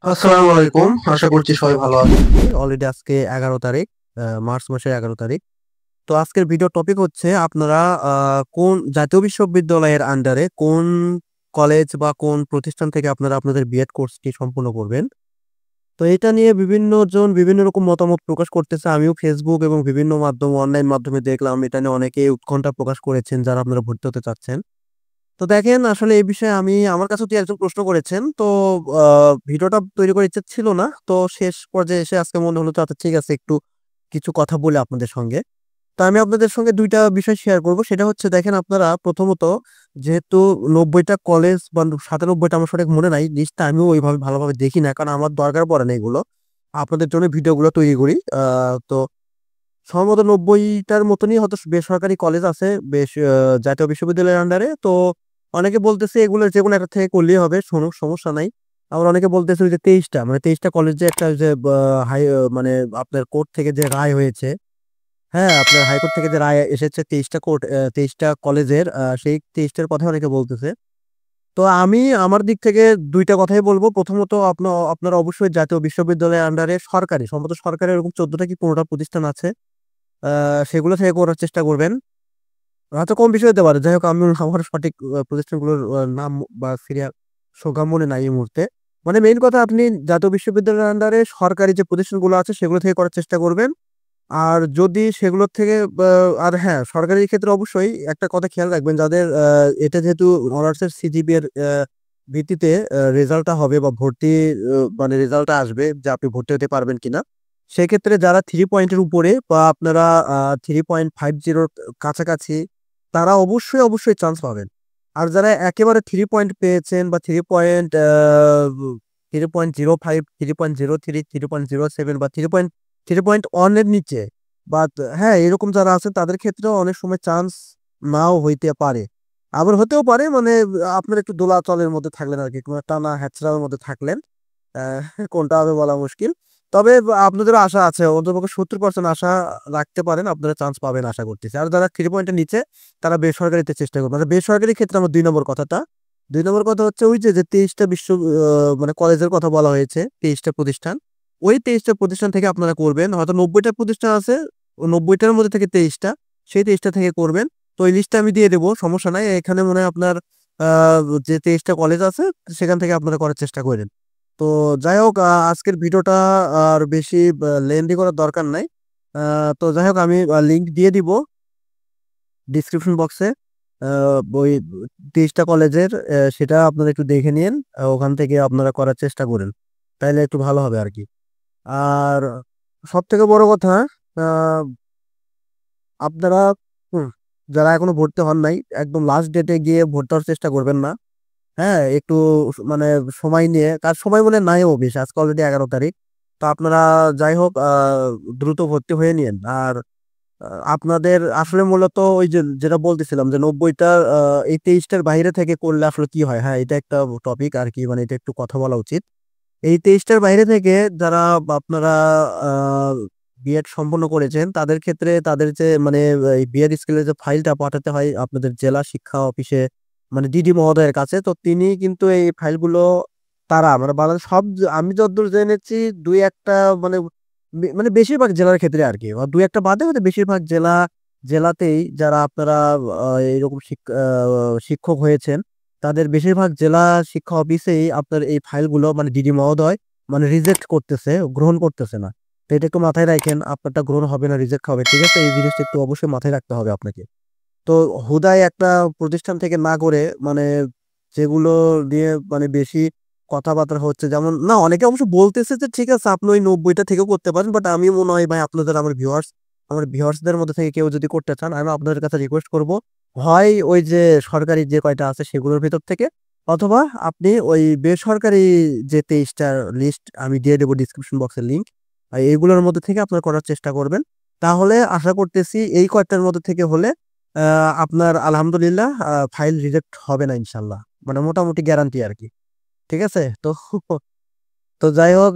আসসালামু আলাইকুম। আশা করছি সবাই ভালো আছেন। অলরেডি আজকে 11 তারিখ, মার্চ মাসের 11 তারিখ। তো আজকের ভিডিও টপিক হচ্ছে আপনারা কোন জাতীয় বিশ্ববিদ্যালয়ের আন্ডারে কোন কলেজ বা কোন প্রতিষ্ঠান থেকে আপনারা আপনাদের বিএড কোর্সটি সম্পূর্ণ করবেন। তো এটা নিয়ে বিভিন্ন জন বিভিন্ন রকম মতামত প্রকাশ করতেছে। আমিও ফেসবুক এবং বিভিন্ন মাধ্যম অনলাইন মাধ্যমে দেখলাম এটা নিয়ে অনেকে উৎকণ্ঠা প্রকাশ করেছেন যারা আপনারা ভর্তি হতে চাচ্ছেন। তো দেখেন আসলে এই বিষয়ে আমার কাছেও একজন প্রশ্ন করেছেন। তো ভিডিওটা তৈরি করার ইচ্ছা ছিল না। তো শেষ পর্যায়ে এসে আজকে মনে হলো যে আচ্ছা ঠিক আছে একটু কিছু কথা বলি আপনাদের সঙ্গে। তো আমি আপনাদের সঙ্গে ২ টা বিষয় শেয়ার করব। সেটা হচ্ছে দেখেন আপনারা প্রথমত যেহেতু ৯০ টা কলেজ বা ৯৭ টা আমার সঠিক মনে নাই। লিস্টটা আমিও ওইভাবে ভালোভাবে দেখি না। কারণ আমার দরকার পড়ে না এগুলো। আপনাদের জন্য ভিডিওগুলো তৈরি করি। তো সম্ভবত ৯০ টার মতনই হয়তো বেসরকারি কলেজ আছে জাতীয় বিশ্ববিদ্যালয়ের আন্ডারে। তো অনেকে বলতেছে এগুলোর যেকোনো একটা থেকে করলেই হবে, সমস্যা নাই। আবার অনেকে বলতেছে ওই যে ২৩ টা মানে ২৩ টা কলেজে একটা ওই যে হাই মানে আপনার কোর্ট থেকে যে রায় হয়েছে, হ্যাঁ? আপনার হাইকোর্ট থেকে যে রায় এসেছে ২৩ টা ২৩ টা কলেজের সেই ২৩ টার কথাই অনেকে বলতেছে। তো আমি আমার দিক থেকে ২ টা কথাই বলব। প্রথমত আপনারা অবশ্যই জাতীয় বিশ্ববিদ্যালয়ের আন্ডারে সম্ভবত সরকারি এরকম ১৪ টা কি ১৫ টা প্রতিষ্ঠান আছে। আ সেগুলো থেকে করার চেষ্টা করবেন। হয়তো কম বেশি হতে পারে। যাই হোক আমি আমার সঠিক প্রতিষ্ঠানগুলোর নাম বা সিরিয়াল সংখ্যা মনে নাই এই মুহূর্তে। মানে মেইন কথা আপনি জাতীয় বিশ্ববিদ্যালয়ের আন্ডারে সরকারি যে প্রতিষ্ঠানগুলো আছে সেগুলো থেকে করার চেষ্টা করবেন। আর যদি সেগুলোর থেকে আর হ্যাঁ, সরকারি ক্ষেত্রে অবশ্যই একটা কথা খেয়াল রাখবেন যাদের এটা যেহেতু অনার্সের সিজিপিএর ভিত্তিতে রেজাল্টটা হবে বা মানে রেজাল্টটা আসবে যে আপনি ভর্তি হতে পারবেন কিনা। সেক্ষেত্রে যারা ৩ পয়েন্টের উপরে বা আপনারা 3.50 র কাছাকাছি তারা অবশ্যই চান্স পাবেন। আর যারা একেবারে ৩ পয়েন্ট পেয়েছেন বা 3.05, 3.03, 3.07 বা 3.1 এর নিচে বা হ্যাঁ, এরকম যারা আছে তাদের ক্ষেত্রেও অনেক সময় চান্স নাও হইতে পারে। আবার হতেও পারে মানে আপনার একটু দোলাচলের মধ্যে থাকলেন আরকি। কোনো টানা হ্যাচড়ার মধ্যে থাকলেন। কোনটা হবে বলা মুশকিল। তবে আপনাদেরও আশা আছে। অন্ততপক্ষে ৭০% আশা রাখতে পারেন। আপনারা চান্স পাবেন আশা করতেছি। আর যারা 3 পয়েন্টের নিচে তারা বেসরকারিতে চেষ্টা করবেন। মানে বেসরকারি ক্ষেত্রে আমার ২ নম্বর কথাটা। ২ নম্বর কথা হচ্ছে ওই যে ২৩ টা মানে কলেজের কথা বলা হয়েছে, ২৩ টা প্রতিষ্ঠান। ওই ২৩ টা প্রতিষ্ঠান থেকে আপনারা করবেন। হয়তো ৯০ টা প্রতিষ্ঠান আছে। ও ৯০ টার মধ্যে থেকে ২৩ টা। সেই ২৩ টা থেকে করবেন। তো এই লিস্টটা আমি দিয়ে দেব। সমস্যা নাই। এখানে মনে হয় আপনার আ যে ২৩ টা কলেজ আছে সেখান থেকে আপনারা করার চেষ্টা করেন। তো যাই হোক আজকের ভিডিওটা আর বেশি লেন্দি করার দরকার নাই। আ তো যাই হোক আমি লিংক দিয়ে দিব ডিসক্রিপশন বক্সে। আ ওই ২৩ টা কলেজের সেটা আপনারা একটু দেখে নিয়েন। ওখান থেকে আপনারা করার চেষ্টা করেন। তাইলে একটু ভালো হবে আরকি। আর সবথেকে বড় কথা আ আপনারা হুম, যারা এখনো ভর্তি হন নাই একদম লাস্ট ডেটে গিয়ে ভর্তি হওয়ার চেষ্টা করবেন না। হ্যাঁ, একটু মানে সময় নিয়ে সময় বলে নাইও বেশি। আজকে অলরেডি ১১ তারিখ। তো আপনারা যাই হোক দ্রুত ভর্তি হয়ে নিয়েন। আর আ আপনাদের আসলে মূলত ওই যে যেটা বলতেছিলাম যে ৯০ টা এই ২৩ টার বাইরে থেকে করলে আসলে কি হয়? হ্যাঁ, এটা একটা টপিক আরকি মানে এটা একটু কথা বলা উচিত। এই ২৩ টার বাইরে থেকে যারা আপনারা আ বিএড সম্পন্ন করেছেন তাদের ক্ষেত্রে তাদের যে মানে এই বিএড স্কেলের যে ফাইলটা পাঠাতে হয় আপনাদের জেলা শিক্ষা অফিসে মানে ডিডি মহোদয়ের কাছে। তো তিনি কিন্তু এই ফাইলগুলো তারা মানে বাংলাদেশ আমি যতদূর জেনেছি ২-১ টা মানে মানে বেশিরভাগ জেলার ক্ষেত্রে আরকি। ২-১ টা বাদে হয়তো বেশিরভাগ জেলাতেই যারা আপনারা এরকম শিক্ষক হয়েছেন তাদের বেশিরভাগ জেলা শিক্ষা অফিসেই আপনার এই ফাইলগুলো মানে ডিডি মহোদয় মানে রিজেক্ট করতেছে, গ্রহণ করতেছে না। তো এটা একটু মাথায় রাইখেন। আপনারটা গ্রহণ হবে না, রিজেক্ট হবে। ঠিক আছে? এই জিনিসটা একটু অবশ্যই মাথায় রাখতে হবে আপনাকে। তো হুদায় একটা প্রতিষ্ঠান থেকে না করে মানে যেগুলো নিয়ে মানে বেশি কথাবার্তা হচ্ছে যেমন না অনেকে অবশ্য বলতেছে যে ঠিক আছে আপনি ওই ৯০ টা থেকেও করতে পারেন। বাট আমি মনে হয় ভাই আপনাদের আমার ভিউয়ার্সদের মধ্যে থেকে কেউ যদি করতে চান আমি আপনাদের কাছে রিকোয়েস্ট করব। হয় ওই যে সরকারি যে কয়টা আছে সেগুলোর ভেতর থেকে অথবা আপনি ওই বেসরকারি যে ২৩ টার লিস্ট আমি দিয়ে দেব ডিসক্রিপশন বক্সের লিংক। এগুলোর মধ্যে থেকে আপনারা করার চেষ্টা করবেন। তাহলে আশা করতেছি এই কয়টার মধ্যে থেকে হলে আ আপনার আলহামদুলিল্লাহ ফাইল রিজেক্ট হবে না ইনশাআল্লাহ। মানে মোটামুটি গ্যারান্টি আরকি। ঠিক আছে? তো তো যাই হোক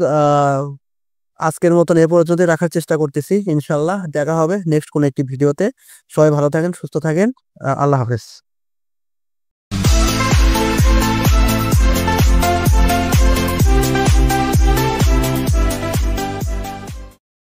আজকের মতন এ পর্যন্তই রাখার চেষ্টা করতেছি। ইনশাআল্লাহ দেখা হবে নেক্সট কোনো একটি ভিডিওতে। সবাই ভালো থাকেন, সুস্থ থাকেন। আল্লাহ হাফেজ।